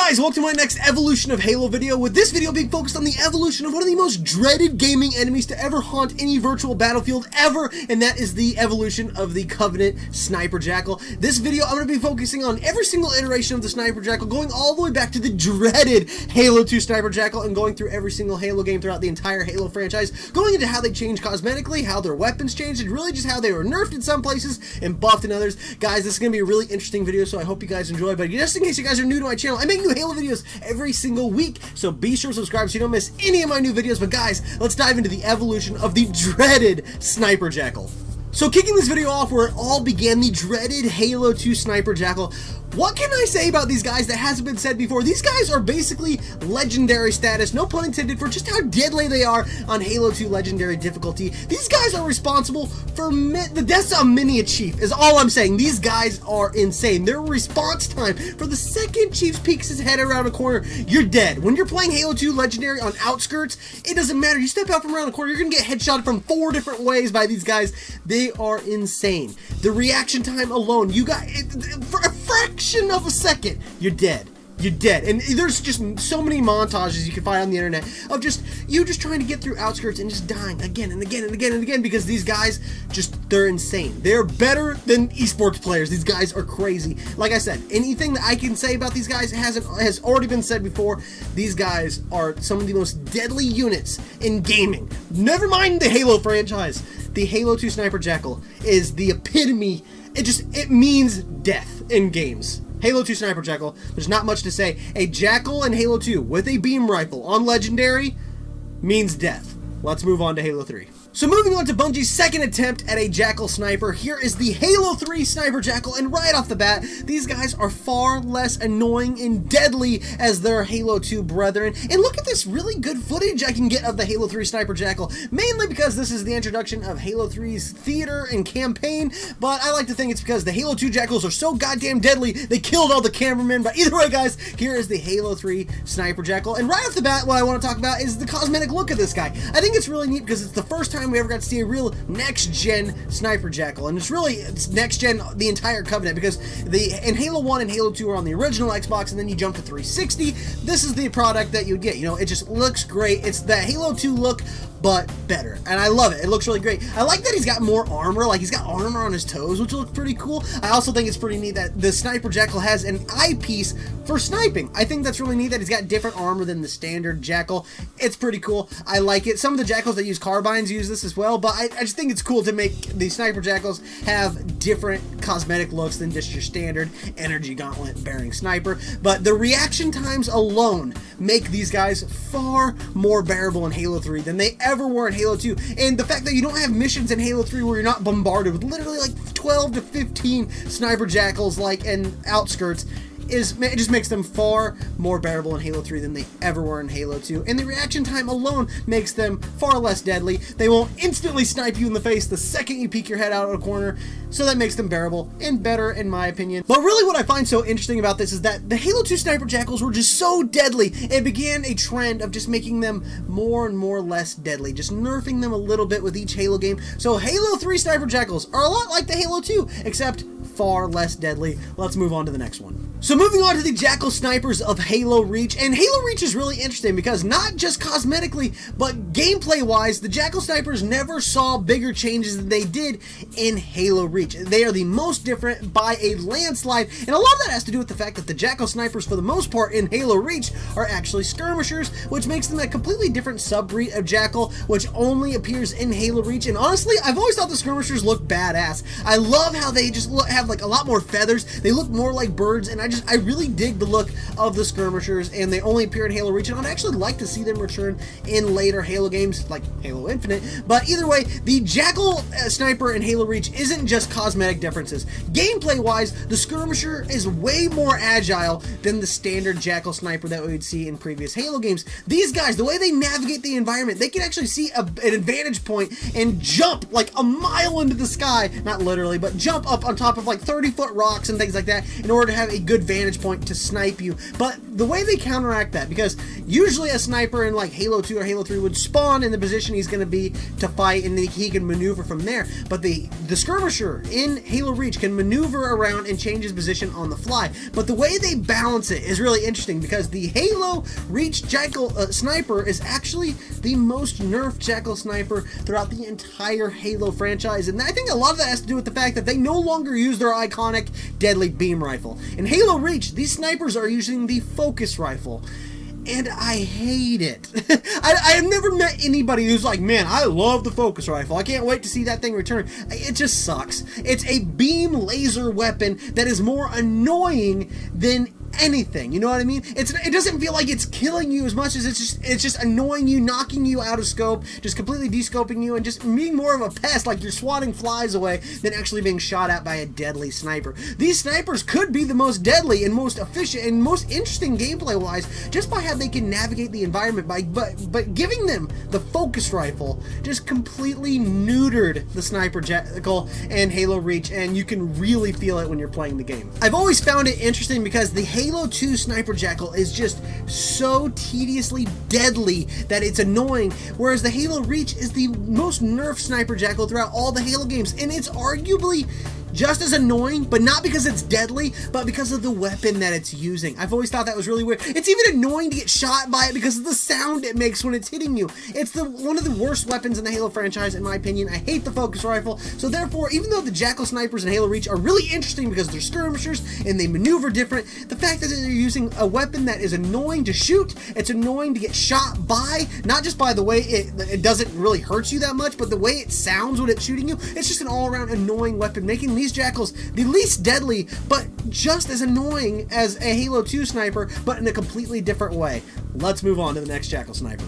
guys, welcome to my next evolution of Halo video, with this video being focused on the evolution of one of the most dreaded gaming enemies to ever haunt any virtual battlefield ever, and that is the evolution of the Covenant Sniper Jackal. This video, I'm going to be focusing on every single iteration of the Sniper Jackal, going all the way back to the dreaded Halo 2 Sniper Jackal, and going through every single Halo game throughout the entire Halo franchise, going into how they changed cosmetically, how their weapons changed, and really just how they were nerfed in some places and buffed in others. Guys, this is going to be a really interesting video, so I hope you guys enjoy, but just in case you guys are new to my channel, I make new Halo videos every single week, so be sure to subscribe so you don't miss any of my new videos. But guys, let's dive into the evolution of the dreaded Sniper Jackal. So kicking this video off where it all began, the dreaded Halo 2 Sniper Jackal. What can I say about these guys that hasn't been said before? These guys are basically legendary status, no pun intended, for just how deadly they are on Halo 2 legendary difficulty. These guys are responsible for the deaths of many a chief, is all I'm saying. These guys are insane. Their response time, for the second chief peeks his head around a corner, you're dead. When you're playing Halo 2 legendary on outskirts, it doesn't matter. You step out from around the corner, you're gonna get headshotted from 4 different ways by these guys. They are insane. The reaction time alone, you got for a fraction of a second, you're dead. You're dead. And there's just so many montages you can find on the internet of just you just trying to get through outskirts and just dying again and again and again and again, because these guys they're insane. They're better than esports players. These guys are crazy. Like I said, anything that I can say about these guys has already been said before. These guys are some of the most deadly units in gaming. Never mind the Halo franchise. The Halo 2 Sniper Jackal is the epitome. It means death in games. Halo 2 Sniper Jackal, there's not much to say. A Jackal in Halo 2 with a beam rifle on Legendary means death. Let's move on to Halo 3. So moving on to Bungie's second attempt at a Jackal sniper, here is the Halo 3 Sniper Jackal, and right off the bat, these guys are far less annoying and deadly as their Halo 2 brethren. And look at this really good footage I can get of the Halo 3 Sniper Jackal, mainly because this is the introduction of Halo 3's theater and campaign, but I like to think it's because the Halo 2 Jackals are so goddamn deadly, they killed all the cameramen. But either way, guys, here is the Halo 3 Sniper Jackal, and right off the bat, what I want to talk about is the cosmetic look of this guy. I think it's really neat because it's the first time we ever got to see a real next-gen Sniper Jackal, and it's next-gen the entire Covenant, because in Halo 1 and Halo 2 are on the original Xbox, and then you jump to 360. This is the product that you would get. You know, it just looks great. It's the Halo 2 look, but better, and I love it. It looks really great. I like that he's got more armor, like he's got armor on his toes, which looks pretty cool. I also think it's pretty neat that the Sniper Jackal has an eyepiece for sniping. I think that's really neat that he's got different armor than the standard Jackal. It's pretty cool. I like it. Some of the Jackals that use carbines use this as well, but I just think it's cool to make the Sniper Jackals have different cosmetic looks than just your standard energy gauntlet bearing sniper. But the reaction times alone make these guys far more bearable in Halo 3 than they ever were in Halo 2. And the fact that you don't have missions in Halo 3 where you're not bombarded with literally like 12 to 15 Sniper Jackals like in outskirts, it just makes them far more bearable in Halo 3 than they ever were in Halo 2. And the reaction time alone makes them far less deadly. They won't instantly snipe you in the face the second you peek your head out of a corner, so that makes them bearable and better in my opinion. But really what I find so interesting about this is that the Halo 2 Sniper Jackals were just so deadly, it began a trend of just making them more and more less deadly, just nerfing them a little bit with each Halo game. So Halo 3 Sniper Jackals are a lot like the Halo 2, except far less deadly. Let's move on to the next one. So moving on to the Jackal snipers of Halo Reach, and Halo Reach is really interesting because not just cosmetically, but gameplay wise, the Jackal snipers never saw bigger changes than they did in Halo Reach. They are the most different by a landslide, and a lot of that has to do with the fact that the Jackal snipers for the most part in Halo Reach are actually skirmishers, which makes them a completely different subbreed of Jackal, which only appears in Halo Reach. And honestly, I've always thought the skirmishers look badass. I love how they just have like a lot more feathers. They look more like birds, and I really dig the look of the skirmishers, and they only appear in Halo Reach, and I'd actually like to see them return in later Halo games like Halo Infinite. But either way, the Jackal sniper in Halo Reach isn't just cosmetic differences. Gameplay wise, the skirmisher is way more agile than the standard Jackal sniper that we would see in previous Halo games. These guys, the way they navigate the environment, they can actually see an advantage point and jump like a mile into the sky, not literally, but jump up on top of like 30-foot rocks and things like that in order to have a good vantage point to snipe you. But the way they counteract that, because usually a sniper in like Halo 2 or Halo 3 would spawn in the position he's going to be to fight, and then he can maneuver from there. But the skirmisher in Halo Reach can maneuver around and change his position on the fly. But the way they balance it is really interesting, because the Halo Reach Jackal sniper is actually the most nerfed Jackal sniper throughout the entire Halo franchise, and I think a lot of that has to do with the fact that they no longer use their iconic deadly beam rifle. In Halo Reach, these snipers are using the focus rifle, and I hate it. I have never met anybody who's like, man, I love the focus rifle, I can't wait to see that thing return. It just sucks. It's a beam laser weapon that is more annoying than anything, you know what I mean? It doesn't feel like it's killing you as much as it's just annoying you, knocking you out of scope, just completely de-scoping you, and just being more of a pest, like you're swatting flies away than actually being shot at by a deadly sniper. These snipers could be the most deadly and most efficient and most interesting gameplay wise just by how they can navigate the environment, but giving them the focus rifle just completely neutered the Sniper Jackal and Halo Reach, and you can really feel it when you're playing the game. I've always found it interesting because the Halo 2 Sniper Jackal is just so tediously deadly that it's annoying, whereas the Halo Reach is the most nerfed Sniper Jackal throughout all the Halo games, and it's arguably just as annoying, but not because it's deadly, but because of the weapon that it's using. I've always thought that was really weird. It's even annoying to get shot by it because of the sound it makes when it's hitting you. It's one of the worst weapons in the Halo franchise, in my opinion. I hate the focus rifle, so therefore, even though the Jackal snipers in Halo Reach are really interesting because they're skirmishers and they maneuver different, the fact that they're using a weapon that is annoying to shoot, it's annoying to get shot by, not just by the way it doesn't really hurt you that much, but the way it sounds when it's shooting you, it's just an all-around annoying weapon, making these Jackals the least deadly, but just as annoying as a Halo 2 sniper, but in a completely different way. Let's move on to the next Jackal sniper.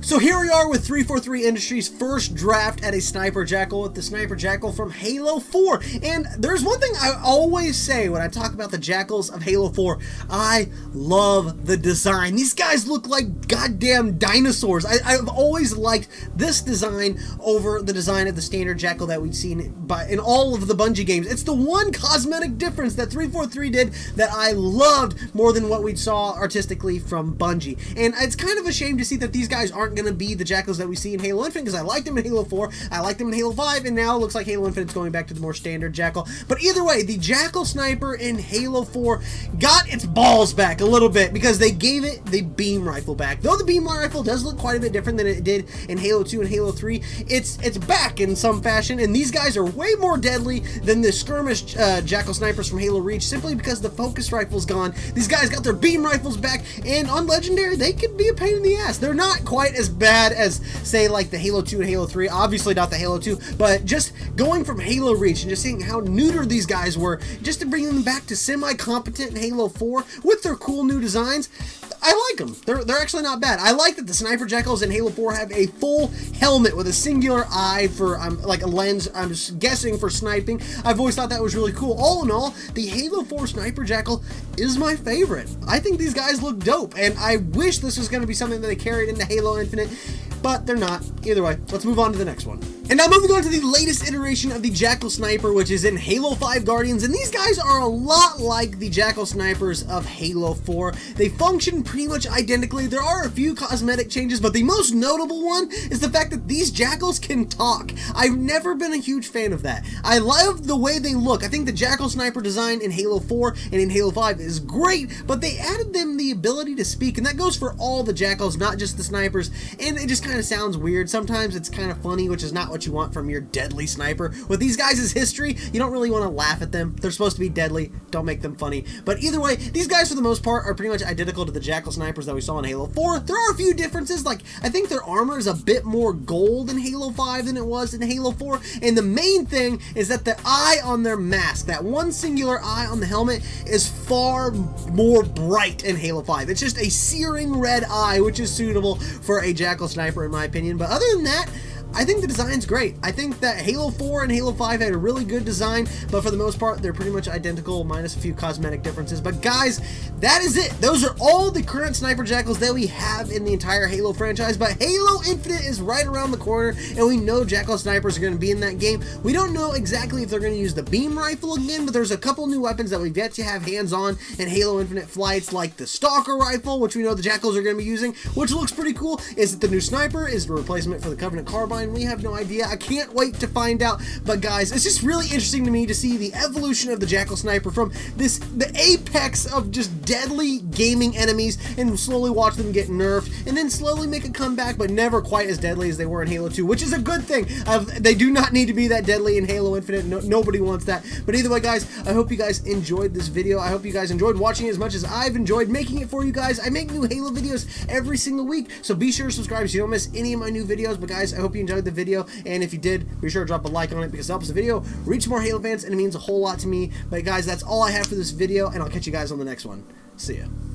So here we are with 343 Industries' first draft at a Sniper Jackal with the Sniper Jackal from Halo 4. And there's one thing I always say when I talk about the Jackals of Halo 4. I love the design. These guys look like goddamn dinosaurs. I've always liked this design over the design of the standard Jackal that we've seen in all of the Bungie games. It's the one cosmetic difference that 343 did that I loved more than what we saw artistically from Bungie. And it's kind of a shame to see that these guys aren't going to be the Jackals that we see in Halo Infinite, because I liked them in Halo 4, I liked them in Halo 5, and now it looks like Halo Infinite's going back to the more standard Jackal. But either way, the Jackal sniper in Halo 4 got its balls back a little bit because they gave it the beam rifle back. Though the beam rifle does look quite a bit different than it did in Halo 2 and Halo 3, it's back in some fashion, and these guys are way more deadly than the skirmish Jackal snipers from Halo Reach, simply because the focus rifle's gone. These guys got their beam rifles back, and on Legendary, they could be a pain in the ass. They're not quite as bad as, say, like the Halo 2 and Halo 3, obviously not the Halo 2, but just going from Halo Reach and just seeing how neutered these guys were, just to bring them back to semi-competent in Halo 4 with their cool new designs, I like them. They're actually not bad. I like that the Sniper Jackals in Halo 4 have a full helmet with a singular eye for, like a lens, I'm just guessing, for sniping. I've always thought that was really cool. All in all, the Halo 4 Sniper Jackal is my favorite. I think these guys look dope, and I wish this was going to be something that they carried into Halo Infinite, but they're not. Either way, let's move on to the next one. And now moving on to the latest iteration of the Jackal Sniper, which is in Halo 5 Guardians, and these guys are a lot like the Jackal Snipers of Halo 4. They function pretty much identically. There are a few cosmetic changes, but the most notable one is the fact that these Jackals can talk. I've never been a huge fan of that. I love the way they look. I think the Jackal Sniper design in Halo 4 and in Halo 5 is great, but they added them the ability to speak, and that goes for all the Jackals, not just the snipers, and it just kind of sounds weird. Sometimes it's kind of funny, which is not what you want from your deadly sniper. With these guys' history, you don't really want to laugh at them. They're supposed to be deadly. Don't make them funny. But either way, these guys for the most part are pretty much identical to the Jackal snipers that we saw in Halo 4. There are a few differences, like I think their armor is a bit more gold in Halo 5 than it was in Halo 4, and the main thing is that the eye on their mask, that one singular eye on the helmet, is far more bright in Halo 5. It's just a searing red eye, which is suitable for a Jackal sniper in my opinion. But other than that, I think the design's great. I think that Halo 4 and Halo 5 had a really good design, but for the most part, they're pretty much identical, minus a few cosmetic differences. But guys, that is it. Those are all the current Sniper Jackals that we have in the entire Halo franchise, but Halo Infinite is right around the corner, and we know Jackal Snipers are going to be in that game. We don't know exactly if they're going to use the beam rifle again, but there's a couple new weapons that we've yet to have hands-on in Halo Infinite flights, like the Stalker rifle, which we know the Jackals are going to be using, which looks pretty cool. Is it the new Sniper? Is it a replacement for the Covenant Carbine? We have no idea. I can't wait to find out. But guys, it's just really interesting to me to see the evolution of the Jackal Sniper from the apex of just deadly gaming enemies, and slowly watch them get nerfed, and then slowly make a comeback, but never quite as deadly as they were in Halo 2, which is a good thing. They do not need to be that deadly in Halo Infinite. Nobody wants that. But either way, guys, I hope you guys enjoyed this video. I hope you guys enjoyed watching it as much as I've enjoyed making it for you guys. I make new Halo videos every single week, so be sure to subscribe so you don't miss any of my new videos. But guys, I hope you enjoyed the video, and if you did, be sure to drop a like on it because it helps the video reach more Halo fans, and it means a whole lot to me. But guys, that's all I have for this video, and I'll catch you guys on the next one. See ya.